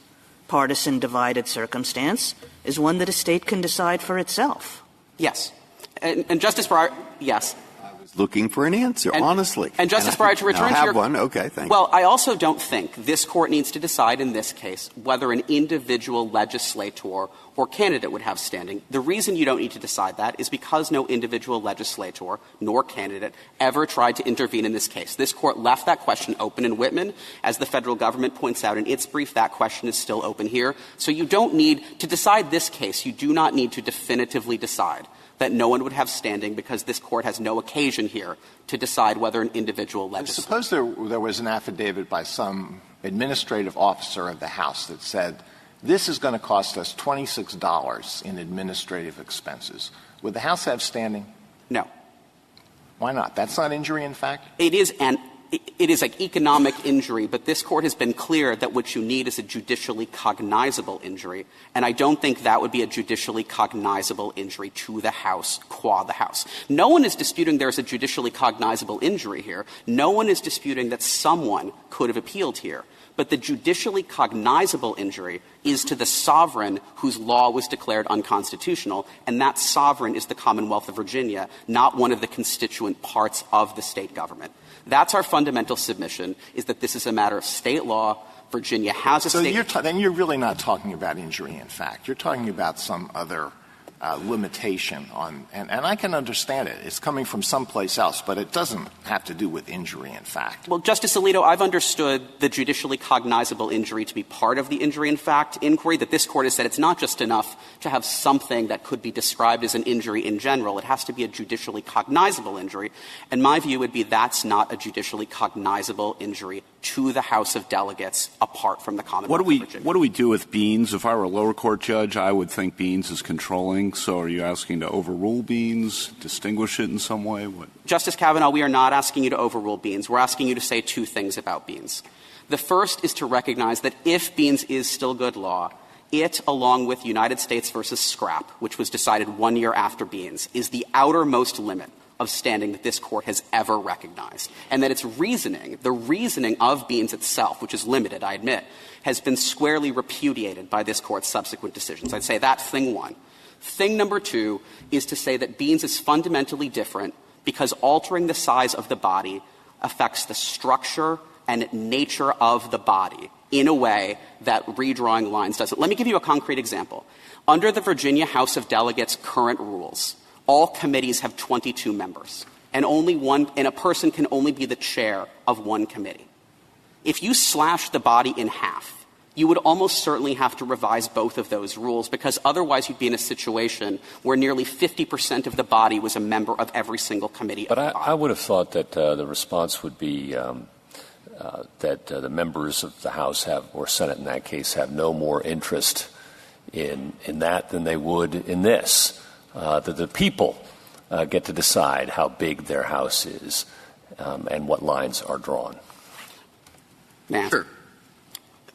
partisan divided circumstance is one that a state can decide for itself. Yes. And Justice Breyer, yes. I was looking for an answer, honestly. And, Justice Breyer, to return to your... your... one. Okay, thank you. Well, I also don't think this Court needs to decide in this case whether an individual legislator or candidate would have standing. The reason you don't need to decide that is because no individual legislator nor candidate ever tried to intervene in this case. This Court left that question open in Whitman. As the Federal Government points out in its brief, that question is still open here. So you don't need to decide this case. You do not need to definitively decide that no one would have standing because this Court has no occasion here to decide whether an individual legislator. Suppose there was an affidavit by some administrative officer of the House that said, this is going to cost us $26 in administrative expenses. Would the House have standing? No. Why not? That's not injury in fact? It is like economic injury, but this Court has been clear that what you need is a judicially cognizable injury, and I don't think that would be a judicially cognizable injury to the House, qua the House. No one is disputing there's a judicially cognizable injury here. No one is disputing that someone could have appealed here. But the judicially cognizable injury is to the sovereign whose law was declared unconstitutional, and that sovereign is the Commonwealth of Virginia, not one of the constituent parts of the state government. That's our fundamental submission, is that this is a matter of state law. Virginia has a state. So then you're really not talking about injury in fact. You're talking about some other limitation on, and I can understand it. It's coming from someplace else, but it doesn't have to do with injury in fact. Well, Justice Alito, I've understood the judicially cognizable injury to be part of the injury in fact inquiry, that this Court has said it's not just enough to have something that could be described as an injury in general. It has to be a judicially cognizable injury. And my view would be that's not a judicially cognizable injury to the House of Delegates apart from the Commonwealth of Virginia. What do we do with Beans? If I were a lower court judge, I would think Beans is controlling. So are you asking to overrule Beans, distinguish it in some way? What? Justice Kavanaugh, we are not asking you to overrule Beans. We're asking you to say two things about Beans. The first is to recognize that if Beans is still good law, it, along with United States versus Scrap, which was decided 1 year after Beans, is the outermost limit of standing that this Court has ever recognized, and that its reasoning, the reasoning of Beans itself, which is limited, I admit, has been squarely repudiated by this Court's subsequent decisions. I'd say that's thing one. Thing number two is to say that Beans is fundamentally different because altering the size of the body affects the structure and nature of the body in a way that redrawing lines doesn't. Let me give you a concrete example. Under the Virginia House of Delegates' current rules, all committees have 22 members, and a person can only be the chair of one committee. If you slash the body in half, you would almost certainly have to revise both of those rules, because otherwise you'd be in a situation where nearly 50% of the body was a member of every single committee. But I would have thought that the response would be that the members of the House or Senate in that case have no more interest in that than they would in this. That the people get to decide how big their house is and what lines are drawn. Sure.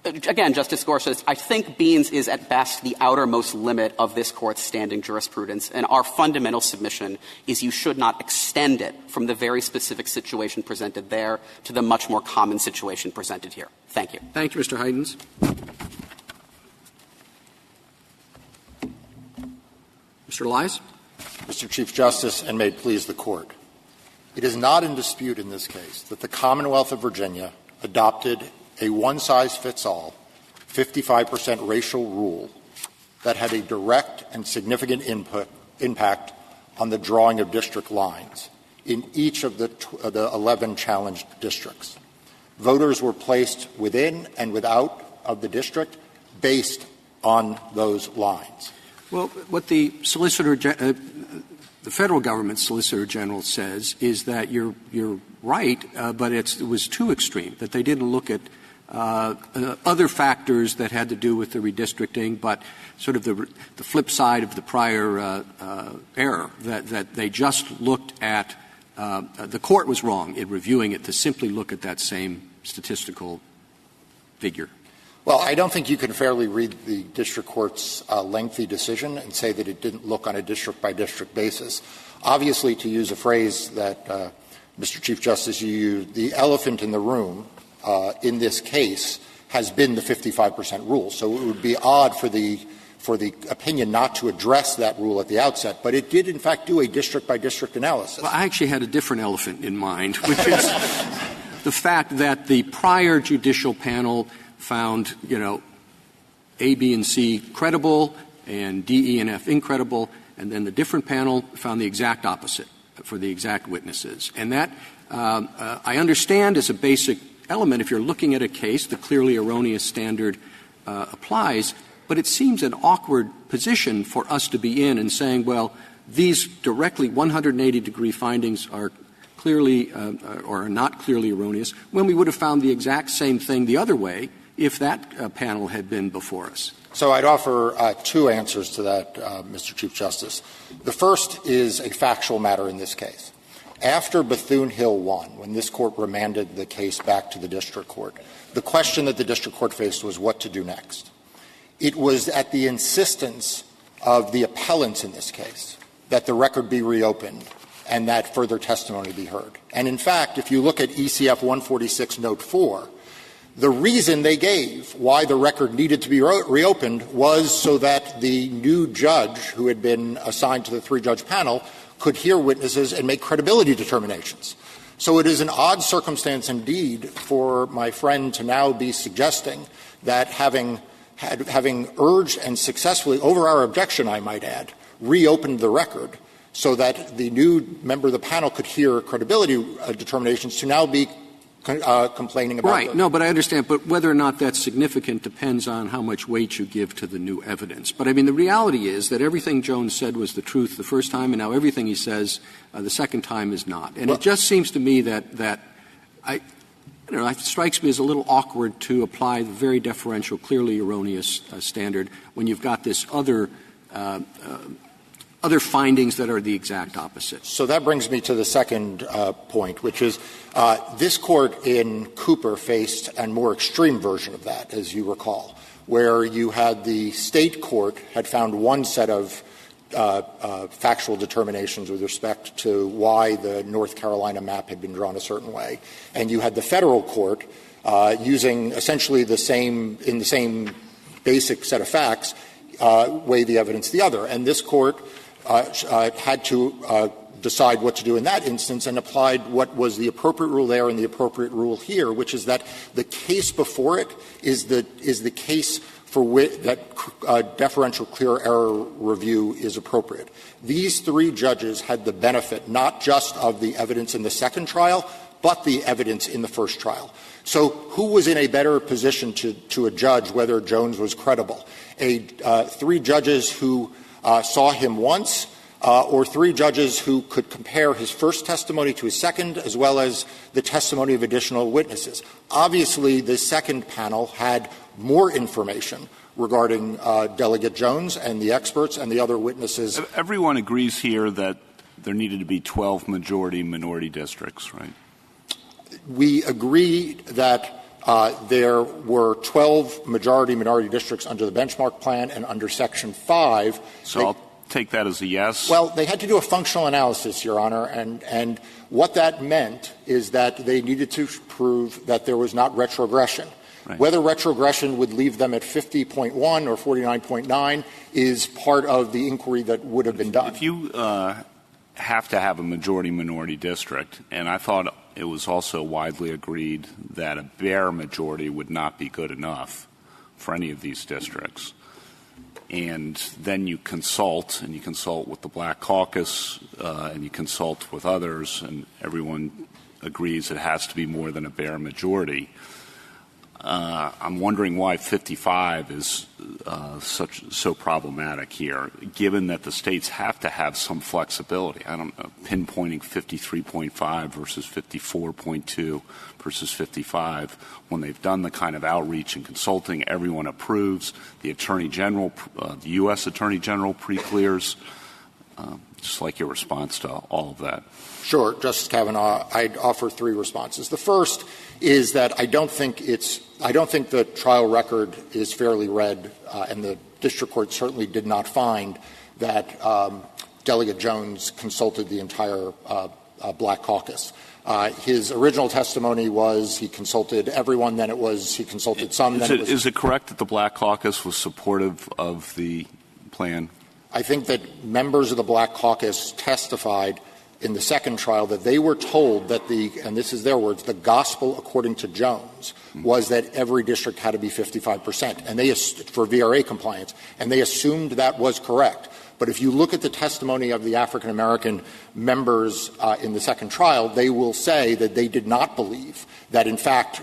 Again, Justice Gorsuch, I think Beans is at best the outermost limit of this Court's standing jurisprudence, and our fundamental submission is you should not extend it from the very specific situation presented there to the much more common situation presented here. Thank you. Thank you, Mr. Heidens. Mr. Lies. Mr. Chief Justice, and may it please the Court. It is not in dispute in this case that the Commonwealth of Virginia adopted a one-size-fits-all 55% racial rule that had a direct and significant impact on the drawing of district lines in each of the 11 challenged districts. Voters were placed within and without of the district based on those lines. Well, what the federal government Solicitor General says is that you're right, but it was too extreme, that they didn't look at other factors that had to do with the redistricting, but sort of the flip side of the prior error, that they just looked at the Court was wrong in reviewing it to simply look at that same statistical figure. Well, I don't think you can fairly read the district court's lengthy decision and say that it didn't look on a district-by-district basis. Obviously, to use a phrase that Mr. Chief Justice, you used, the elephant in the room in this case has been the 55% rule. So it would be odd for the for the opinion not to address that rule at the outset, but it did, in fact, do a district-by-district analysis. Well, I actually had a different elephant in mind, which is the fact that the prior judicial panel found, A, B, and C credible and D, E, and F incredible, and then the different panel found the exact opposite for the exact witnesses. And that, I understand, is a basic element. If you're looking at a case, the clearly erroneous standard applies, but it seems an awkward position for us to be in saying, well, these directly 180-degree findings are clearly or are not clearly erroneous, when we would have found the exact same thing the other way if that panel had been before us. So I'd offer two answers to that, Mr. Chief Justice. The first is a factual matter in this case. After Bethune-Hill won, when this court remanded the case back to the district court, the question that the district court faced was what to do next. It was at the insistence of the appellants in this case that the record be reopened and that further testimony be heard. And in fact, if you look at ECF 146 Note 4, the reason they gave why the record needed to be reopened was so that the new judge who had been assigned to the three-judge panel could hear witnesses and make credibility determinations. So it is an odd circumstance indeed for my friend to now be suggesting that having urged and successfully, over our objection, I might add, reopened the record so that the new member of the panel could hear credibility determinations to now be complaining about Right. No, but I understand. But whether or not that's significant depends on how much weight you give to the new evidence. But, I mean, the reality is that everything Jones said was the truth the first time, and now everything he says the second time is not. And it just seems to me that it strikes me as a little awkward to apply the very deferential, clearly erroneous standard when you've got this other findings that are the exact opposite. So that brings me to the second point, which is this court in Cooper faced a more extreme version of that, as you recall, where you had the state court had found one set of factual determinations with respect to why the North Carolina map had been drawn a certain way, and you had the federal court using essentially the same basic set of facts weigh the evidence the other. And this court had to decide what to do in that instance and applied what was the appropriate rule there and the appropriate rule here, which is that the case before it is the case for which that deferential clear error review is appropriate. These three judges had the benefit not just of the evidence in the second trial, but the evidence in the first trial. So who was in a better position to adjudge whether Jones was credible? Three judges who saw him once, or three judges who could compare his first testimony to his second, as well as the testimony of additional witnesses. Obviously, the second panel had more information regarding Delegate Jones and the experts and the other witnesses. Everyone agrees here that there needed to be 12 majority-minority districts, right? We agree that there were 12 majority-minority districts under the benchmark plan and under Section 5. So I'll take that as a yes. Well, they had to do a functional analysis, Your Honor, and what that meant is that they needed to prove that there was not retrogression. Right. Whether retrogression would leave them at 50.1 or 49.9 is part of the inquiry that would have been done. If you have to have a majority-minority district, and I thought it was also widely agreed that a bare majority would not be good enough for any of these districts. And then you consult with the Black Caucus, and you consult with others, and everyone agrees it has to be more than a bare majority. I'm wondering why 55 is so problematic here, given that the states have to have some flexibility. I don't know, pinpointing 53.5 versus 54.2 versus 55. When they've done the kind of outreach and consulting, everyone approves. The Attorney General, the U.S. Attorney General pre-clears. Just like your response to all of that. Sure, Justice Kavanaugh. I'd offer three responses. The first is that I don't think the trial record is fairly read, and the district court certainly did not find that Delegate Jones consulted the entire Black Caucus. His original testimony was he consulted everyone, then it was he consulted some. Is it correct that the Black Caucus was supportive of the plan? I think that members of the Black Caucus testified in the second trial that they were told that and this is their words, the gospel according to Jones was that every district had to be 55%, and for VRA compliance, and they assumed that was correct. But if you look at the testimony of the African-American members in the second trial, they will say that they did not believe that, in fact,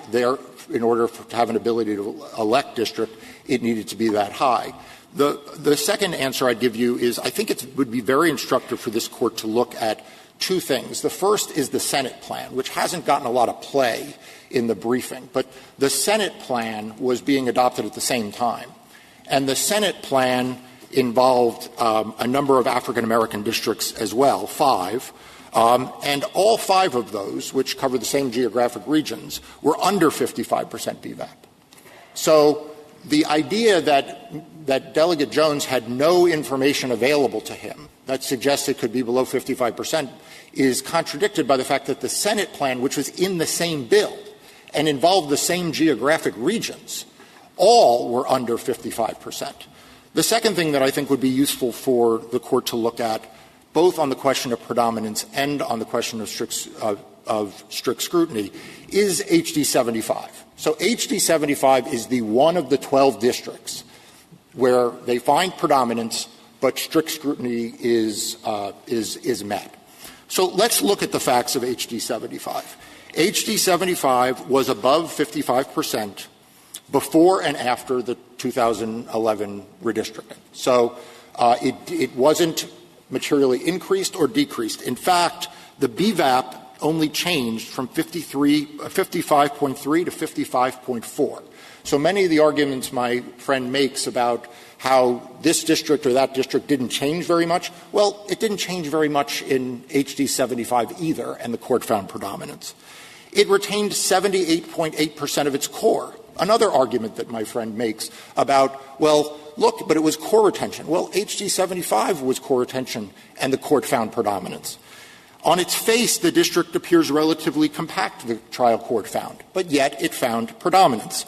in order to have an ability to elect district, it needed to be that high. The second answer I'd give you is I think it would be very instructive for this Court to look at two things. The first is the Senate plan, which hasn't gotten a lot of play in the briefing. But the Senate plan was being adopted at the same time. And the Senate plan involved a number of African-American districts as well, 5. And all 5 of those, which cover the same geographic regions, were under 55% BVAP. So the idea that Delegate Jones had no information available to him that suggests it could be below 55% is contradicted by the fact that the Senate plan, which was in the same bill and involved the same geographic regions, all were under 55%. The second thing that I think would be useful for the Court to look at, both on the question of predominance and on the question of strict scrutiny, is HD 75. So HD 75 is the one of the 12 districts where they find predominance, but strict scrutiny is met. So let's look at the facts of HD 75. HD 75 was above 55% before and after the 2011 redistricting. So it wasn't materially increased or decreased. In fact, the BVAP only changed from 55.3 to 55.4. So many of the arguments my friend makes about how this district or that district didn't change very much, well, it didn't change very much in HD 75 either, and the Court found predominance. It retained 78.8% of its core. Another argument that my friend makes about, well, look, but it was core retention. Well, HD 75 was core retention, and the Court found predominance. On its face, the district appears relatively compact, the trial court found, but yet it found predominance.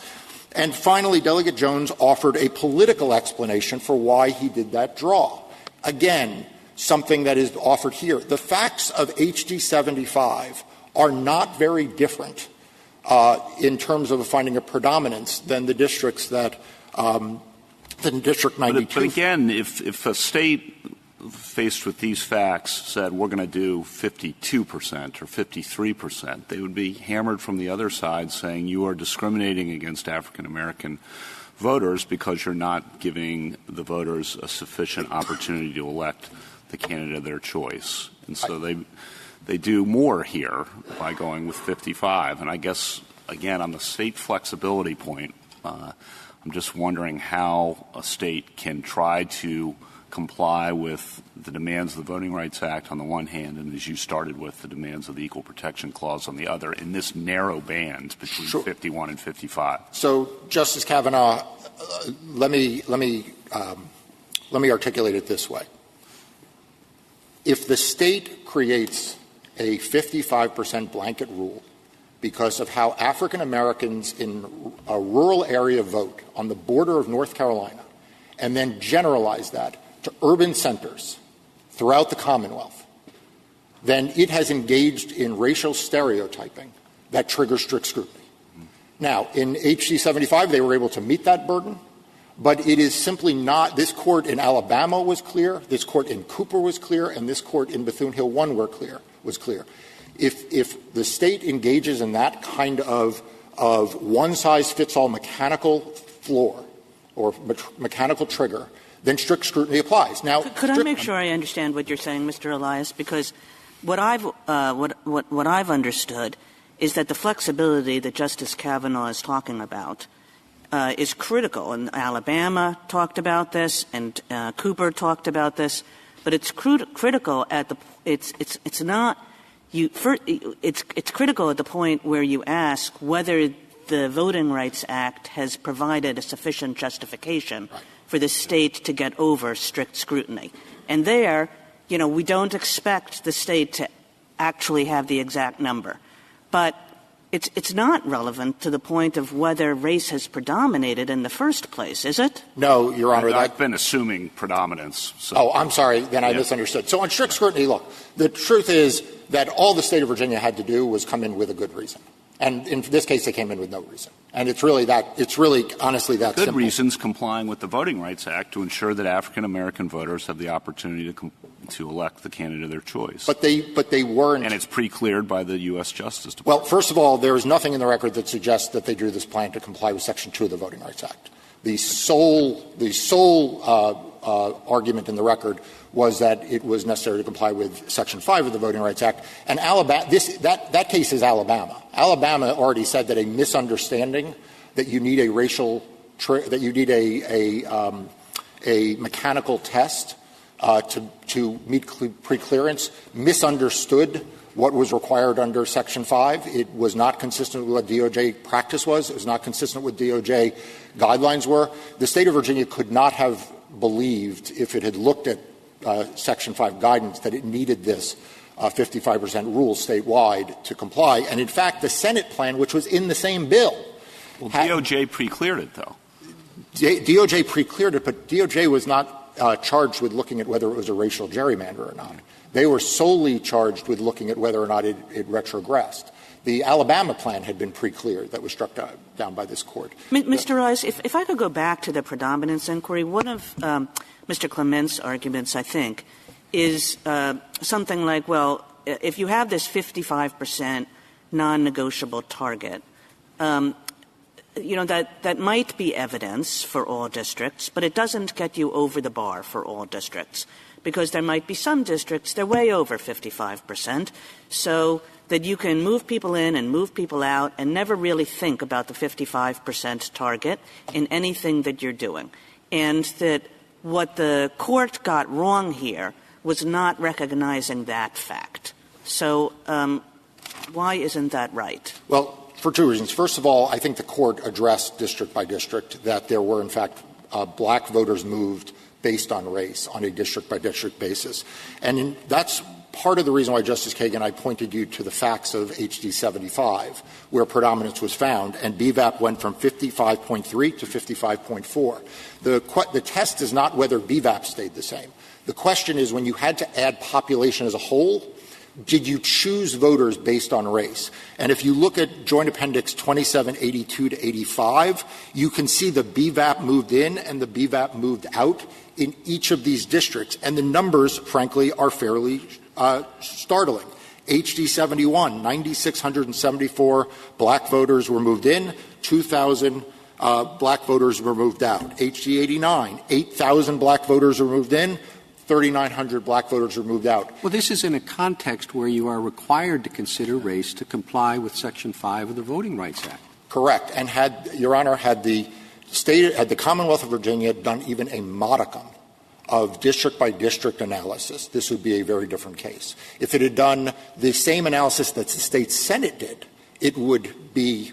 And finally, Delegate Jones offered a political explanation for why he did that draw. Again, something that is offered here. The facts of HD 75 are not very different in terms of finding a predominance than the districts that than District 92. But again, if a state faced with these facts said we're going to do 52% or 53%, they would be hammered from the other side saying you are discriminating against African American voters because you're not giving the voters a sufficient opportunity to elect the candidate of their choice. And so they do more here by going with 55. And I guess, again, on the state flexibility point, I'm just wondering how a state can try to comply with the demands of the Voting Rights Act on the one hand, and as you started with, the demands of the Equal Protection Clause on the other, in this narrow band between 51 and 55. So, Justice Kavanaugh, let me articulate it this way. If the state creates a 55% blanket rule because of how African Americans in a rural area vote on the border of North Carolina, and then generalize that to urban centers throughout the Commonwealth, then it has engaged in racial stereotyping that triggers strict scrutiny. Now, in HD 75, they were able to meet that burden, but it is simply not. This court in Alabama was clear, this court in Cooper was clear, and this court in Bethune Hill 1 was clear. If the state engages in that kind of one-size-fits-all mechanical floor or mechanical trigger, then strict scrutiny applies. Now, could I make sure I understand what you're saying, Mr. Elias? Because what I've understood is that the flexibility that Justice Kavanaugh is talking about is critical. And Alabama talked about this, and Cooper talked about this. But it's critical at the it's not you. It's critical at the point where you ask whether the Voting Rights Act has provided a sufficient justification for the state to get over strict scrutiny. And there, we don't expect the state to actually have the exact number. But it's not relevant to the point of whether race has predominated in the first place, is it? No, Your Honor. I've been assuming predominance. So. Oh, I'm sorry. Then I misunderstood. So on strict scrutiny, look, the truth is that all the state of Virginia had to do was come in with a good reason. And in this case, they came in with no reason. And it's really honestly that good simple. Reasons complying with the Voting Rights Act to ensure that African-American voters have the opportunity to elect the candidate of their choice. But they weren't. And it's pre-cleared by the U.S. Justice Department. Well, first of all, there is nothing in the record that suggests that they drew this plan to comply with Section 2 of the Voting Rights Act. The sole argument in the record was that it was necessary to comply with Section 5 of the Voting Rights Act. And that case is Alabama. Alabama already said that a misunderstanding that you need a racial that you need a mechanical test to meet preclearance misunderstood what was required under Section 5. It was not consistent with what DOJ practice was. It was not consistent with DOJ guidelines were. The state of Virginia could not have believed, if it had looked at Section 5 guidance, that it needed this 55% rule statewide to comply. And, in fact, the Senate plan, which was in the same bill. Well, DOJ pre-cleared it, though. DOJ pre-cleared it, but DOJ was not charged with looking at whether it was a racial gerrymander or not. They were solely charged with looking at whether or not it retrogressed. The Alabama plan had been pre-cleared that was struck down by this court. Mr. Rice, if I could go back to the predominance inquiry, one of Mr. Clement's arguments, I think, is something like, well, if you have this 55% non-negotiable target, that might be evidence for all districts, but it doesn't get you over the bar for all districts, because there might be some districts, they're way over 55%, so that you can move people in and move people out and never really think about the 55% target in anything that you're doing. And that what the court got wrong here was not recognizing that fact. So why isn't that right? Well, for two reasons. First of all, I think the court addressed district by district that there were, in fact, black voters moved based on race on a district-by-district basis. And that's part of the reason why, Justice Kagan, I pointed you to the facts of HD 75, where predominance was found, and BVAP went from 55.3 to 55.4. The test is not whether BVAP stayed the same. The question is, when you had to add population as a whole, did you choose voters based on race? And if you look at Joint Appendix 2782 to 85, you can see the BVAP moved in and the BVAP moved out in each of these districts. And the numbers, frankly, are fairly startling. HD 71, 9,674 black voters were moved in, 2,000 black voters were moved out. HD 89, 8,000 black voters were moved in, 3,900 black voters were moved out. Well, this is in a context where you are required to consider race to comply with Section 5 of the Voting Rights Act. Correct. And Your Honor, had the Commonwealth of Virginia done even a modicum of district-by-district analysis, this would be a very different case. If it had done the same analysis that the state Senate did, we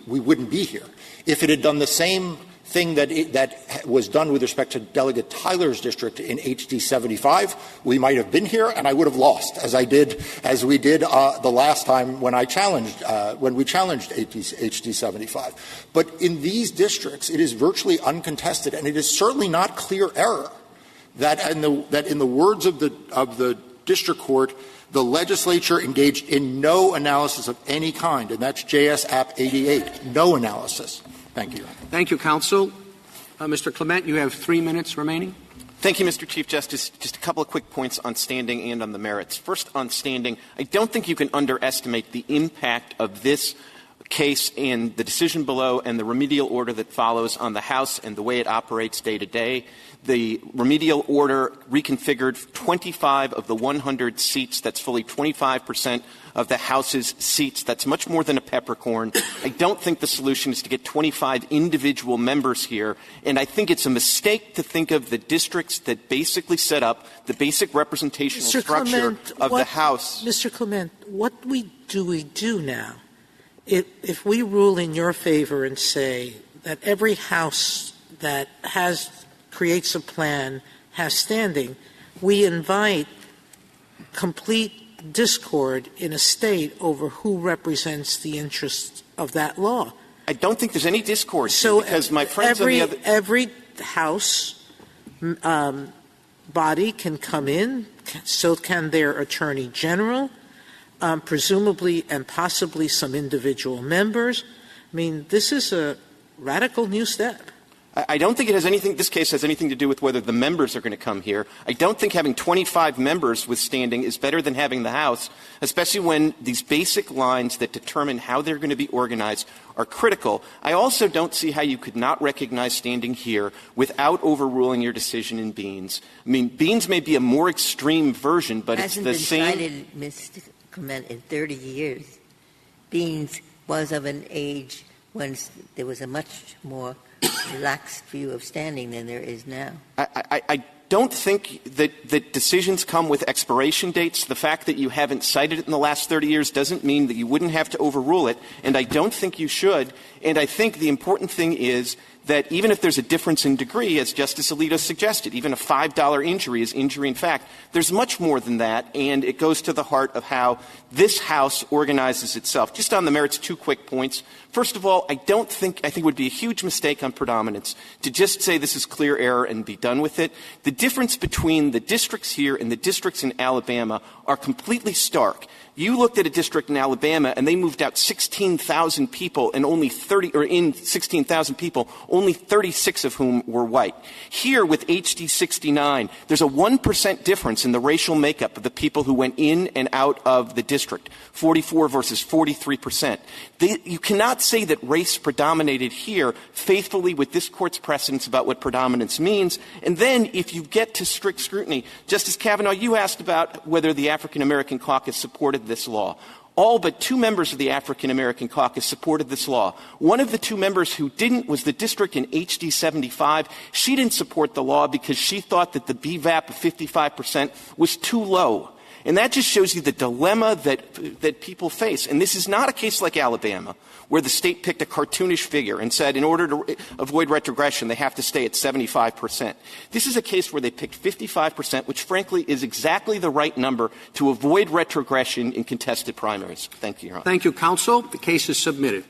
wouldn't be here. If it had done the same thing that was done with respect to Delegate Tyler's district in HD 75, we might have been here, and I would have lost, as we did the last time when we challenged HD 75. But in these districts, it is virtually uncontested, and it is certainly not clear error that in the words of the district court, the legislature engaged in no analysis of any kind, and that's JS App 88, no analysis. Thank you. Thank you, counsel. Mr. Clement, you have 3 minutes remaining. Thank you, Mr. Chief Justice. Just a couple of quick points on standing and on the merits. First, on standing, I don't think you can underestimate the impact of this case and the decision below and the remedial order that follows on the House and the way it operates day to day. The remedial order reconfigured 25 of the 100 seats. That's fully 25% of the House's seats. That's much more than a peppercorn. I don't think the solution is to get 25 individual members here. And I think it's a mistake to think of the districts that basically set up the basic representational structure of the House. Mr. Clement, what do we do now? If we rule in your favor and say that every House that creates a plan has standing, we invite complete discord in a state over who represents the interests of that law. I don't think there's any discord So because my friends on the other every House body can come in, so can their Attorney General, presumably and possibly some individual members. I mean, this is a radical new step. I don't think this case has anything to do with whether the members are going to come here. I don't think having 25 members with standing is better than having the House, especially when these basic lines that determine how they're going to be organized are critical. I also don't see how you could not recognize standing here without overruling your decision in Beans. I mean, Beans may be a more extreme version, but it's the same. Hasn't been cited, Mr. Clement, in 30 years. Beans was of an age when there was a much more relaxed view of standing than there is now. I don't think that decisions come with expiration dates. The fact that you haven't cited it in the last 30 years doesn't mean that you wouldn't have to overrule it, and I don't think you should. And I think the important thing is that even if there's a difference in degree, as Justice Alito suggested, even a $5 injury is injury in fact, there's much more than that, and it goes to the heart of how this House organizes itself. Just on the merits, 2 quick points. First of all, I think it would be a huge mistake on predominance to just say this is clear error and be done with it. The difference between the districts here and the districts in Alabama are completely stark. You looked at a district in Alabama and they moved out 16,000 people and only 16,000 people, only 36 of whom were white. Here with HD 69, there's a 1% difference in the racial makeup of the people who went in and out of the district, 44 versus 43%. You cannot say that race predominated here faithfully with this Court's precedents about what predominance means. And then if you get to strict scrutiny, Justice Kavanaugh, you asked about whether the African American caucus supported this law. All but 2 members of the African American caucus supported this law. One of the 2 members who didn't was the district in HD 75. She didn't support the law because she thought that the BVAP of 55% was too low. And that just shows you the dilemma that people face. And this is not a case like Alabama, where the state picked a cartoonish figure and said in order to avoid retrogression, they have to stay at 75%. This is a case where they picked 55%, which frankly is exactly the right number to avoid retrogression in contested primaries. Thank you, Your Honor. Thank you, counsel. The case is submitted.